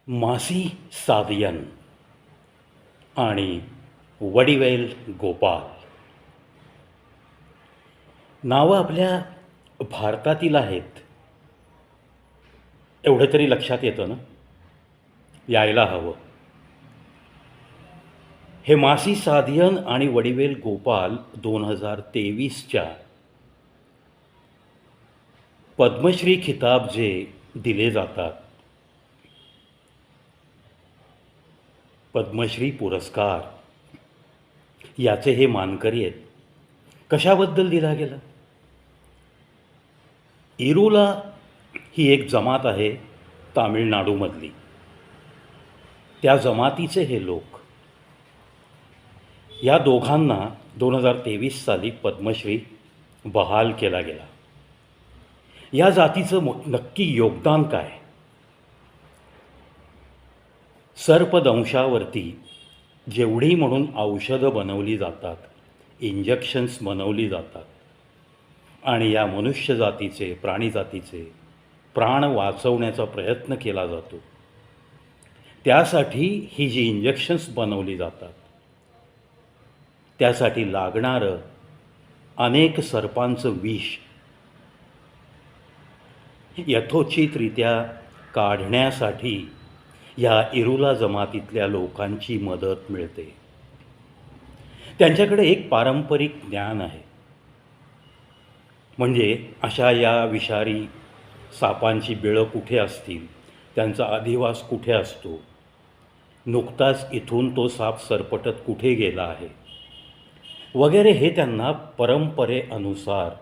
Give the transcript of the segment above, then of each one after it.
मासी सादियन आणि वडिवेल गोपाल नावं आपल्या भारतातील आहेत एवढं तरी लक्षात येतं ना, यायला हवं. हे मासी सादियन आणि वडिवेल गोपाल 2023च्या पद्मश्री खिताब जे दिले जातात, पद्मश्री पुरस्कार, याचे हे मानकरी आहेत. कशाबद्दल दिला गेला? इरुला ही एक जमात आहे तामिळनाडूमधली. त्या जमातीचे हे लोक. या दोघांना 2023 साली पद्मश्री बहाल केला गेला. या जातीचं नक्की योगदान काय? सर्पदंशावरती जेवढी म्हणून औषधं बनवली जातात, इंजेक्शन्स बनवली जातात आणि या मनुष्य जातीचे, प्राणी जातीचे प्राण वाचवण्याचा प्रयत्न केला जातो, त्यासाठी ही जी इंजेक्शन्स बनवली जातात, त्यासाठी लागणारं अनेक सर्पांचं विष यथोचितरित्या काढण्यासाठी या इरुला जमातीतल्या लोकांची मदत मिळते. त्यांच्याकडे एक पारंपरिक ज्ञान आहे. म्हणजे अशा या विषारी सापांची बिळं कुठे असतील, त्यांचा अधिवास कुठे असतो, नुकताच इथून तो साप सरपटत कुठे गेला आहे वगैरे, हे त्यांना परंपरेनुसार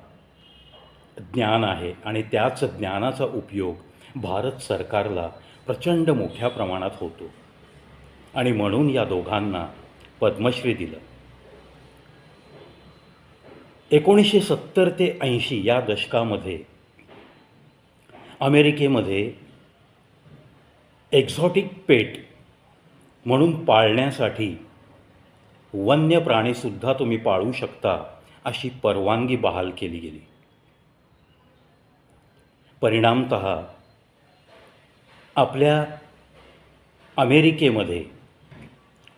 ज्ञान आहे. आणि त्याच ज्ञानाचा उपयोग भारत सरकारला प्रचंड मोठ्या प्रमाणात होतो. आणि म्हणून या दोघांना पद्मश्री दिलं. 1970 ते 80 या दशकामध्ये अमेरिकेमध्ये एक्झॉटिक पेट म्हणून पाळण्यासाठी वन्य प्राणीसुद्धा तुम्ही पाळू शकता अशी परवानगी बहाल केली गेली. परिणामतः आपल्या अमेरिकेमध्ये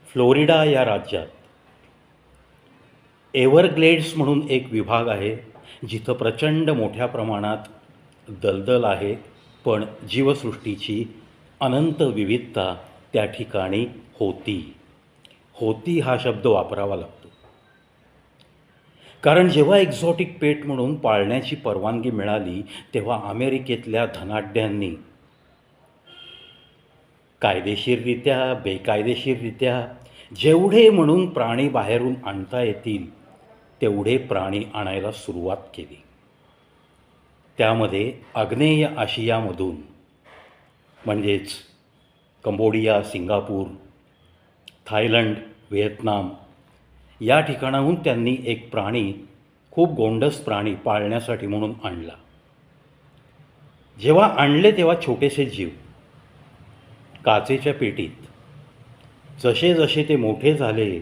फ्लोरिडा या राज्यात एव्हरग्लेड्स म्हणून एक विभाग आहे, जिथं प्रचंड मोठ्या प्रमाणात दलदल आहे, पण जीवसृष्टीची अनंत विविधता त्या ठिकाणी होती. होती हा शब्द वापरावा लागतो, कारण जेव्हा एक्झॉटिक पेट म्हणून पाळण्याची परवानगी मिळाली, तेव्हा अमेरिकेतल्या धनाढ्यांनी कायदेशीररित्या, बेकायदेशीररित्या जेवढे म्हणून प्राणी बाहेरून आणता येतील तेवढे प्राणी आणायला सुरुवात केली. त्यामध्ये आग्नेय आशियामधून, म्हणजेच कंबोडिया, सिंगापूर, थायलंड, व्हिएतनाम या ठिकाणाहून त्यांनी एक प्राणी, खूप गोंडस प्राणी पाळण्यासाठी म्हणून आणला. जेव्हा आणले तेव्हा छोटेसे जीव काचेच्या पेटीत. जसे जसे ते मोठे झाले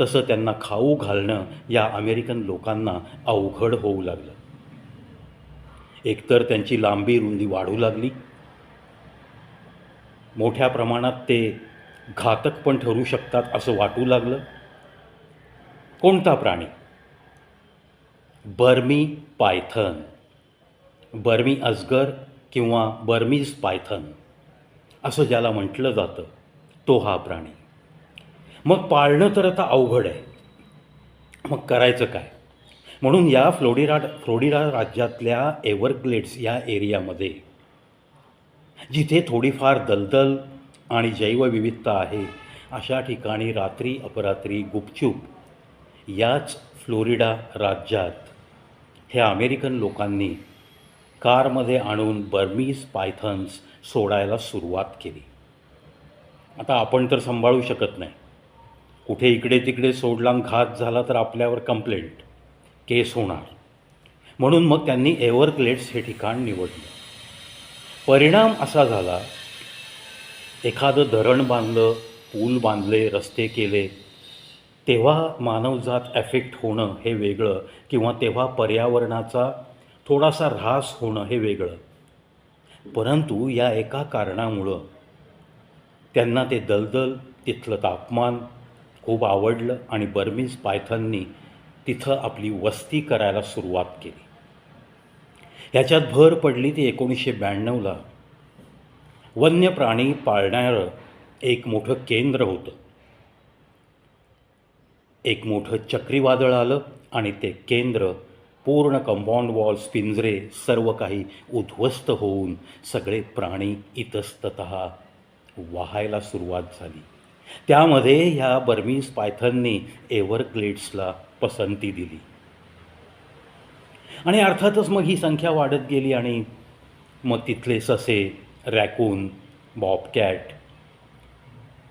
तसं त्यांना खाऊ घालणं या अमेरिकन लोकांना अवघड होऊ लागलं. एकतर त्यांची लांबी रुंदी वाढू लागली, मोठ्या प्रमाणात ते घातक पण ठरू शकतात असं वाटू लागलं. कोणता प्राणी? बर्मी पायथन, बर्मी अजगर किंवा बर्मीज पायथन असं ज्याला म्हटलं जातं, तो हा प्राणी. मग पाळणं तर आता अवघड आहे, मग करायचं काय? म्हणून या फ्लोरिडा राज्यातल्या एव्हरग्लेड्स या एरियामध्ये, जिथे थोडीफार दलदल आणि जैवविविधता आहे, अशा ठिकाणी रात्री अपरात्री गुपचूप याच फ्लोरिडा राज्यात ह्या अमेरिकन लोकांनी कारमध्ये आणून बर्मीज पायथन्स सोडायला सुरुवात केली. आता आपण तर सांभाळू शकत नाही. कुठे इकडे तिकडे सोडला, घात झाला तर आपल्यावर कंप्लेंट, केस होणार. म्हणून मग त्यांनी एव्हरग्लेड्स हे ठिकाण निवडलं. परिणाम असा झाला, एखादं धरण बांधलं, पूल बांधले, रस्ते केले, तेव्हा मानवजात ॲफेक्ट होणं हे वेगळं, किंवा तेव्हा पर्यावरणाचा थोडासा ऱ्हास होणं हे वेगळं. परंतु या एका कारणामुळं त्यांना ते दलदल, तिथलं तापमान खूप आवडलं आणि बर्मीज पायथननी तिथं आपली वस्ती करायला सुरुवात केली. ह्याच्यात भर पडली ती 1992ला वन्य प्राणी पाळणारं एक मोठं केंद्र होतं. एक मोठं चक्रीवादळ आलं आणि ते केंद्र पूर्ण कंपाऊंड वॉल्स, पिंजरे, सर्व काही उद्ध्वस्त होऊन सगळे प्राणी इतस्ततः वाहायला सुरुवात झाली. त्यामध्ये ह्या बर्मीज पायथननी एव्हरग्लेड्सला पसंती दिली आणि अर्थातच मग ही संख्या वाढत गेली आणि मग तिथले ससे, रॅकून, बॉबकॅट,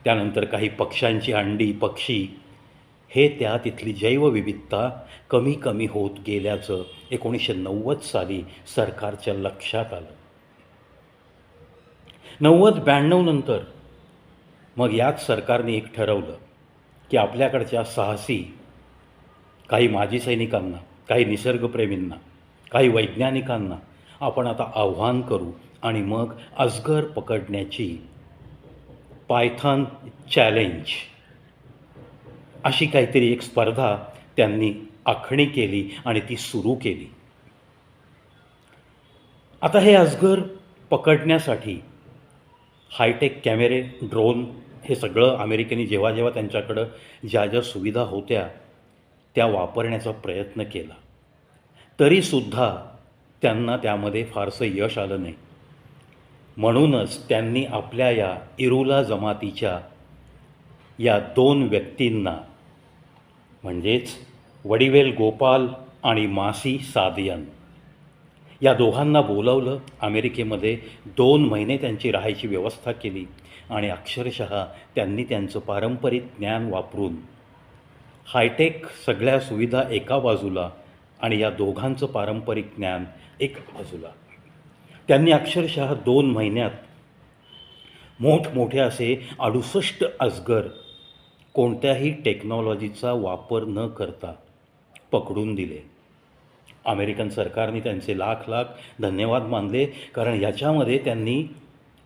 त्यानंतर काही पक्ष्यांची अंडी, पक्षी, हे त्या तिथली जैवविविधता कमी कमी होत गेल्याचं 1990 साली सरकारच्या लक्षात आलं. 90-92 नंतर मग याच सरकारने एक ठरवलं की आपल्याकडच्या साहसी काही माजी सैनिकांना, काही निसर्गप्रेमींना, काही वैज्ञानिकांना आपण आता आव्हान करू आणि मग अजगर पकडण्याची पायथन चॅलेंज अशी काहीतरी एक स्पर्धा त्यांनी आखणी केली आणि ती सुरू केली. आता हे अजगर पकडण्यासाठी हायटेक कॅमेरे, ड्रोन, हे सगळं अमेरिकेने जेव्हा जेव्हा त्यांच्याकडं ज्या ज्या सुविधा होत्या त्या वापरण्याचा प्रयत्न केला, तरीसुद्धा त्यांना त्यामध्ये फारसं यश आलं नाही. म्हणूनच त्यांनी आपल्या या इरुला जमातीच्या या 2 व्यक्तींना, म्हणजेच वडिवेल गोपाल आणि मासी सादियन, या दोघांना बोलावलं. अमेरिकेमध्ये 2 महिने त्यांची राहायची व्यवस्था केली आणि अक्षरशः त्यांनी त्यांचं पारंपरिक ज्ञान वापरून हायटेक सगळ्या सुविधा एका बाजूला आणि या दोघांचं पारंपरिक ज्ञान एका बाजूला, त्यांनी अक्षरशः 2 महिन्यात मोठमोठे असे 68 अजगर कोणत्याही टेक्नॉलॉजीचा वापर न करता पकडून दिले. अमेरिकन सरकारने त्यांचे लाख लाख धन्यवाद मानले, कारण याच्यामध्ये त्यांनी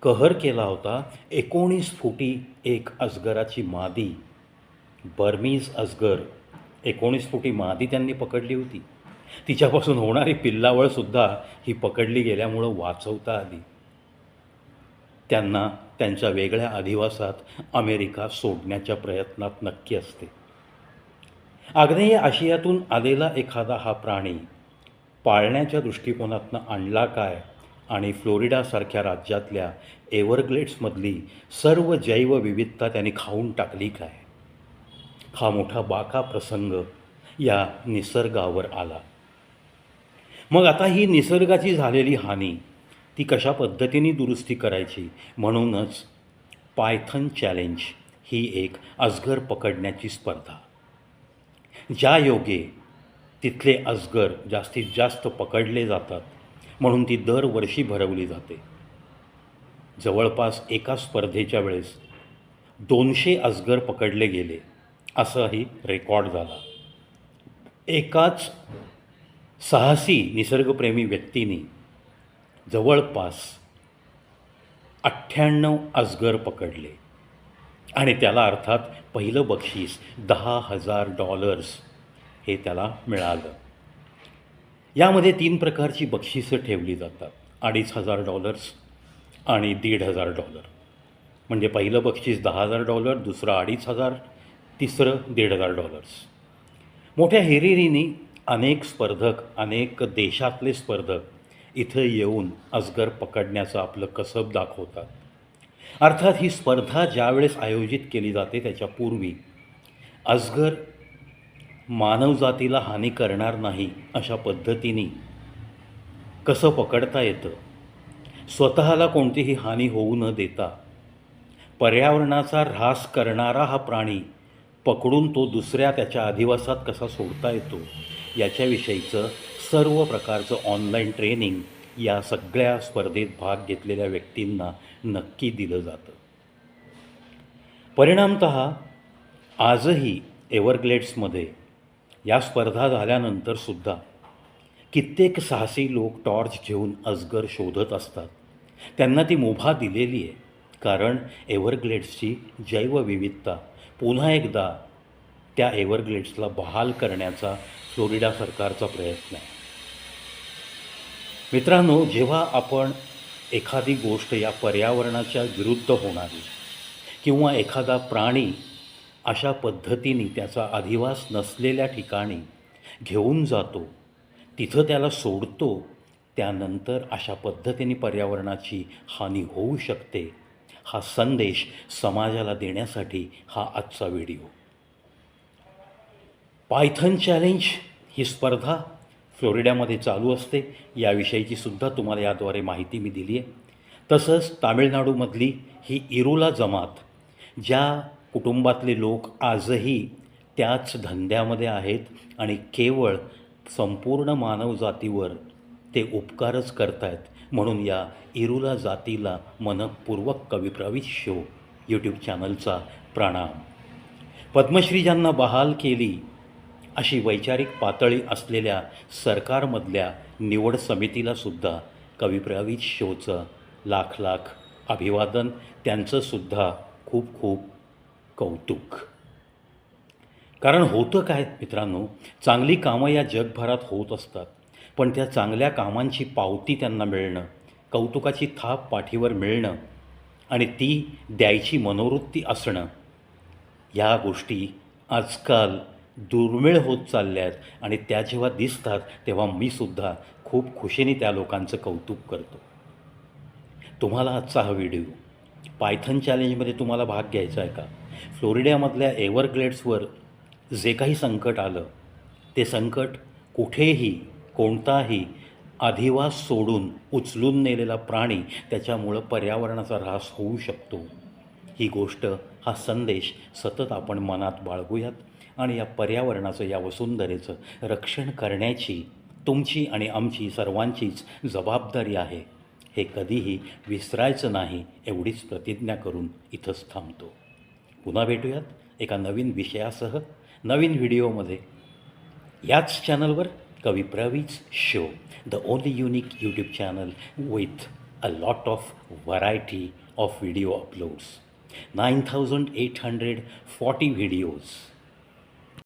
कहर केला होता. 19 फुटी एक अजगराची मादी, बर्मीज अजगर, 19 फुटी मादी त्यांनी पकडली होती. तिच्यापासून होणारी पिल्लावळसुद्धा ही पकडली गेल्यामुळं वाचवता आली. त्यांना त्यांच्या वेगळ्या अधिवासात अमेरिका सोडण्याच्या प्रयत्नात नक्की असते. आग्नेय आशियातून आलेला एखादा हा प्राणी पाळण्याच्या दृष्टिकोनातनं आणला काय आणि फ्लोरिडासारख्या राज्यातल्या एव्हरग्लेड्समधली सर्व जैवविविधता त्यांनी खाऊन टाकली काय, हा मोठा बाका प्रसंग या निसर्गावर आला. मग आता ही निसर्गाची झालेली हानी ती कशा पद्धतीने दुरुस्ती करायची, म्हणूनच पायथन चॅलेंज ही एक अजगर पकडण्याची स्पर्धा, ज्या योगे तिथले अजगर जास्तीत जास्त पकडले जातात म्हणून ती दरवर्षी भरवली जाते. जवळपास एका स्पर्धेच्या वेळेस 200 अजगर पकडले गेले असाही रेकॉर्ड झाला. एकाच साहसी निसर्गप्रेमी व्यक्तीने जवळपास 98 अजगर पकडले आणि त्याला अर्थात पहिलं बक्षीस $10,000 हे त्याला मिळालं. यामध्ये 3 प्रकारची बक्षिसं ठेवली जातात, $2,500 आणि $1,500. म्हणजे पहिलं बक्षीस $10,000, दुसरं $2,500, तिसरं $1,500. मोठ्या हिरिरीने अनेक स्पर्धक, अनेक देशातले स्पर्धक इथं येऊन अजगर पकडण्याचं आपलं कसब दाखवतात. अर्थात ही स्पर्धा ज्यावेळेस आयोजित केली जाते त्याच्यापूर्वी अजगर मानवजातीला हानी करणार नाही अशा पद्धतीने कसं पकडता येतं, स्वतःला कोणतीही हानी होऊ न देता पर्यावरणाचा ऱ्हास करणारा हा प्राणी पकडून तो दुसऱ्या त्याच्या अधिवासात कसा सोडता येतो याच्याविषयीचं सर्व प्रकारचं ऑनलाईन ट्रेनिंग या सगळ्या स्पर्धेत भाग घेतलेल्या व्यक्तींना नक्की दिलं जातं. परिणामतः आजही एव्हरग्लेड्समध्ये या स्पर्धा झाल्यानंतरसुद्धा कित्येक साहसी लोक टॉर्च घेऊन अजगर शोधत असतात. त्यांना ती मुभा दिलेली आहे. कारण एव्हरग्लेड्सची जैवविविधता पुन्हा एकदा त्या एव्हरग्लेड्सला बहाल करण्याचा फ्लोरिडा सरकारचा प्रयत्न आहे. मित्रांनो, जेव्हा आपण एखादी गोष्ट या पर्यावरणाच्या विरुद्ध होणारी किंवा एखादा प्राणी अशा पद्धतीने त्याचा अधिवास नसलेल्या ठिकाणी घेऊन जातो, तिथं त्याला सोडतो, त्यानंतर अशा पद्धतीने पर्यावरणाची हानी होऊ शकते, हा संदेश समाजाला देण्यासाठी हा आजचा व्हिडिओ. पायथन चॅलेंज ही स्पर्धा फ्लोरिडामध्ये चालू असते, याविषयीची सुद्धा तुम्हाला याद्वारे माहिती मी दिली आहे. तसंच तामिळनाडूमधली ही इरुला जमात, ज्या कुटुंबातले लोक आजही त्याच धंद्यामध्ये आहेत आणि केवळ संपूर्ण मानवजातीवर ते उपकारच करत आहेत, म्हणून या इरुला जातीला मनःपूर्वक कविप्रवीत शो यूट्यूब चॅनलचा प्रणाम. पद्मश्री ज्यांना बहाल केली अशी वैचारिक पातळी असलेल्या सरकारमधल्या निवड समितीलासुद्धा कविप्रवीत शोचं लाख लाख अभिवादन, त्यांचंसुद्धा खूप खूप कौतुक. कारण होतं काय मित्रांनो, चांगली कामं या जगभरात होत असतात, पण त्या चांगल्या कामांची पावती त्यांना मिळणं, कौतुकाची थाप पाठीवर मिळणं आणि ती द्यायची मनोवृत्ती असणं, या गोष्टी आजकाल दुर्मिळ होत चालल्या आहेत. आणि त्या जेव्हा दिसतात तेव्हा मी सुद्धा खूप खुशीने त्या लोकांचं कौतुक करतो. तुम्हाला आजचा हा व्हिडिओ पायथन चॅलेंजमध्ये तुम्हाला भाग घ्यायचा आहे का? फ्लोरिडामधल्या एव्हरग्लेड्सवर जे काही संकट आलं, ते संकट कुठेही कोणताही अधिवास सोडून उचलून नेलेला प्राणी, त्याच्यामुळं पर्यावरणाचा ऱ्हास होऊ शकतो, ही गोष्ट, हा संदेश सतत आपण मनात बाळगूयात आणि या पर्यावरणाचं, या वसुंधरेचं रक्षण करण्याची तुमची आणि आमची सर्वांचीच जबाबदारी आहे, हे कधीही विसरायचं नाही, एवढीच प्रतिज्ञा करून इथंच थांबतो. पुन्हा भेटूयात एका नवीन विषयासह, नवीन व्हिडिओमध्ये, याच चॅनलवर, कविप्रवीत show, the only unique YouTube channel with a lot of variety of video uploads. 9,840 videos.